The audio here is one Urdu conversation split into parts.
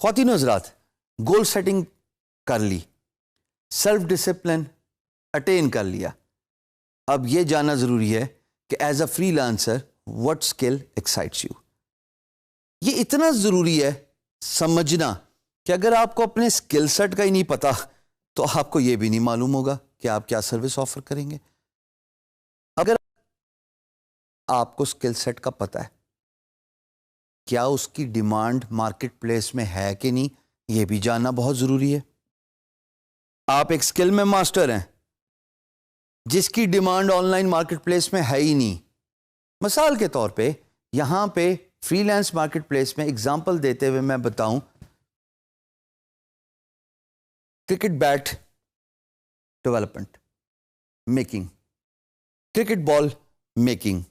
خواتین و حضرات، گول سیٹنگ کر لی، سیلف ڈسپلن اٹین کر لیا، اب یہ جاننا ضروری ہے کہ as a free lancer what skill excites you. یہ اتنا ضروری ہے سمجھنا کہ اگر آپ کو اپنے اسکل سیٹ کا ہی نہیں پتا تو آپ کو یہ بھی نہیں معلوم ہوگا کہ آپ کیا سروس آفر کریں گے. اگر آپ کو اسکل سیٹ کا پتا ہے، کیا اس کی ڈیمانڈ مارکیٹ پلیس میں ہے کہ نہیں، یہ بھی جاننا بہت ضروری ہے. آپ ایک اسکل میں ماسٹر ہیں جس کی demand on line market place میں ہے ہی نہیں. مثال کے طور پہ یہاں پہ فری لانس مارکیٹ پلیس میں اگزامپل دیتے ہوئے میں بتاؤں، cricket bat development making, cricket ball making,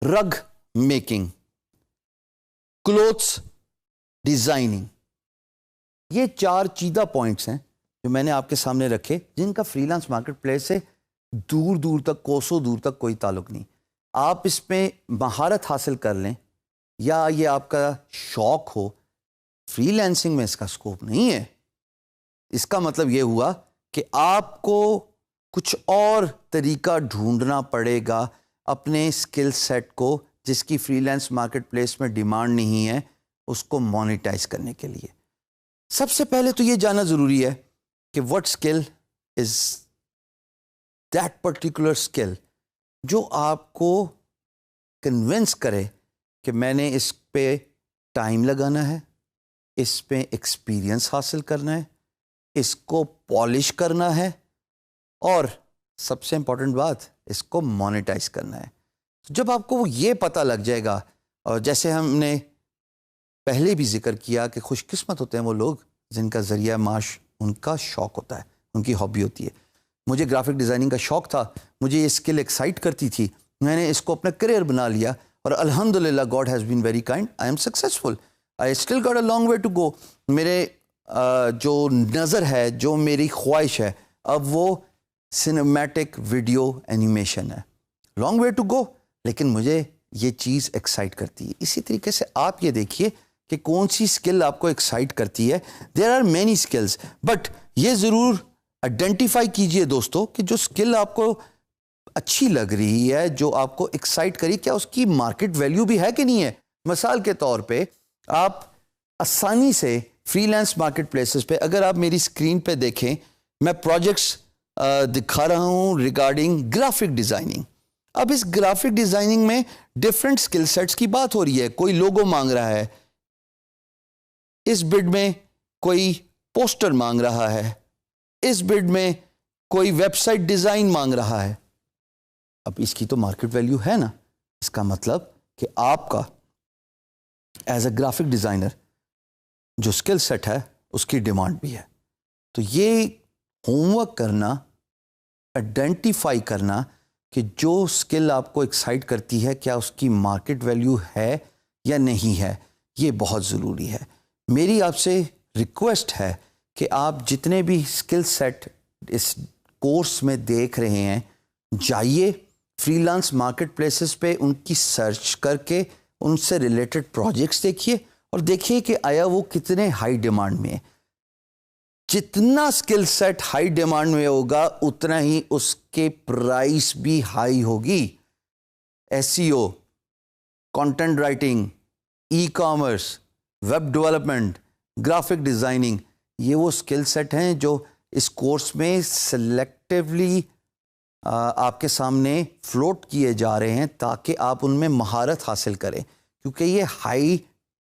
rug making, clothes designing, یہ 4 چیدہ پوائنٹس ہیں جو میں نے آپ کے سامنے رکھے، جن کا فری لانس مارکیٹ پلیس سے دور دور تک، کوسوں دور تک کوئی تعلق نہیں. آپ اس میں مہارت حاصل کر لیں یا یہ آپ کا شوق ہو، فری لانسنگ میں اس کا اسکوپ نہیں ہے. اس کا مطلب یہ ہوا کہ آپ کو کچھ اور طریقہ ڈھونڈنا پڑے گا اپنے اسکل سیٹ کو، جس کی فری لانس مارکیٹ پلیس میں ڈیمانڈ نہیں ہے، اس کو مانیٹائز کرنے کے لیے. سب سے پہلے تو یہ جاننا ضروری ہے کہ what skill is that particular skill جو آپ کو کنونس کرے کہ میں نے اس پہ ٹائم لگانا ہے، اس پہ ایکسپیرئنس حاصل کرنا ہے، اس کو پالش کرنا ہے، اور سب سے امپورٹنٹ بات، اس کو مانیٹائز کرنا ہے. جب آپ کو یہ پتہ لگ جائے گا، اور جیسے ہم نے پہلے بھی ذکر کیا کہ خوش قسمت ہوتے ہیں وہ لوگ جن کا ذریعہ معاش ان کا شوق ہوتا ہے، ان کی ہابی ہوتی ہے. مجھے گرافک ڈیزائننگ کا شوق تھا، مجھے یہ اسکل ایکسائٹ کرتی تھی، میں نے اس کو اپنا کریئر بنا لیا، اور الحمدللہ God has been very kind, I am successful, I still got a long way to go. میرے جو نظر ہے، جو میری خواہش ہے، اب وہ سنیمیٹک ویڈیو اینیمیشن ہے. لانگ وے ٹو گو، لیکن مجھے یہ چیز ایکسائٹ کرتی ہے. اسی طریقے سے آپ یہ دیکھیے کہ کون سی اسکل آپ کو ایکسائٹ کرتی ہے. There are many skills, but یہ ضرور آئیڈینٹیفائی کیجئے دوستو کہ جو اسکل آپ کو اچھی لگ رہی ہے، جو آپ کو ایکسائٹ کری، کیا اس کی مارکیٹ ویلیو بھی ہے کہ نہیں ہے. مثال کے طور پہ آپ آسانی سے فری لانس مارکیٹ پلیسز پہ، اگر آپ میری اسکرین پہ دیکھیں، میں پروجیکٹس دکھا رہا ہوں ریگارڈنگ گرافک ڈیزائننگ. اب اس گرافک ڈیزائننگ میں ڈفرینٹ اسکل سیٹس کی بات ہو رہی ہے. کوئی لوگو مانگ رہا ہے، اس بڈ میں کوئی پوسٹر مانگ رہا ہے، اس بڈ میں کوئی ویب سائٹ ڈیزائن مانگ رہا ہے. اب اس کی تو مارکیٹ ویلیو ہے نا. اس کا مطلب کہ آپ کا ایز اے گرافک ڈیزائنر جو اسکل سیٹ ہے اس کی ڈیمانڈ بھی ہے. تو یہ ہوم ورک کرنا، آئیڈینٹیفائی کرنا کہ جو اسکل آپ کو ایکسائٹ کرتی ہے، کیا اس کی مارکیٹ ویلیو ہے یا نہیں ہے، یہ بہت ضروری ہے. میری آپ سے ریکویسٹ ہے کہ آپ جتنے بھی اسکل سیٹ اس کورس میں دیکھ رہے ہیں، جائیے فری لانس مارکیٹ پلیسز پہ ان کی سرچ کر کے ان سے ریلیٹڈ پروجیکٹس دیکھیے، اور دیکھیے کہ آیا وہ کتنے ہائی ڈیمانڈ میں ہیں. جتنا اسکل سیٹ ہائی ڈیمانڈ میں ہوگا اتنا ہی اس کے پرائس بھی ہائی ہوگی. SEO، content writing, e commerce, web development, graphic designing, یہ وہ اسکل سیٹ ہیں جو اس کورس میں سلیکٹیولی آپ کے سامنے فلوٹ کیے جا رہے ہیں تاکہ آپ ان میں مہارت حاصل کریں، کیونکہ یہ high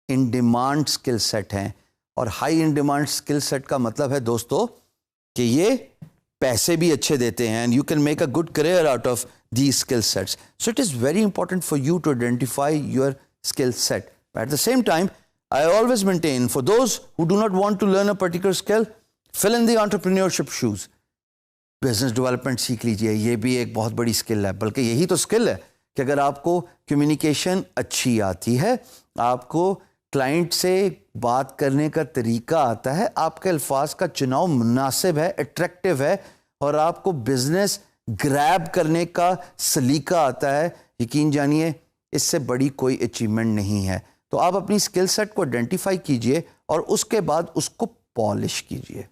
in demand skill set ہیں. اور high in demand skill set کا مطلب ہے دوستو کہ یہ پیسے بھی اچھے دیتے ہیں، and you can make a good career out of the skill sets. So it is very important for you to identify your skill set. At the same time I always maintain, for those who do not want to learn a particular skill, fill in the entrepreneurship shoes. Business development سیکھ لیجئے، یہ بھی ایک بہت بڑی اسکل ہے، بلکہ یہی تو اسکل ہے کہ اگر آپ کو کمیونیکیشن اچھی آتی ہے، آپ کو کلائنٹ سے بات کرنے کا طریقہ آتا ہے, آپ کے الفاظ کا چناؤ مناسب ہے, اٹریکٹیو ہے, اور آپ کو بزنس گریب کرنے کا سلیقہ آتا ہے, یقین جانیے اس سے بڑی کوئی اچیومنٹ نہیں ہے. تو آپ اپنی اسکل سیٹ کو آئیڈینٹیفائی کیجئے اور اس کے بعد اس کو پالش کیجئے.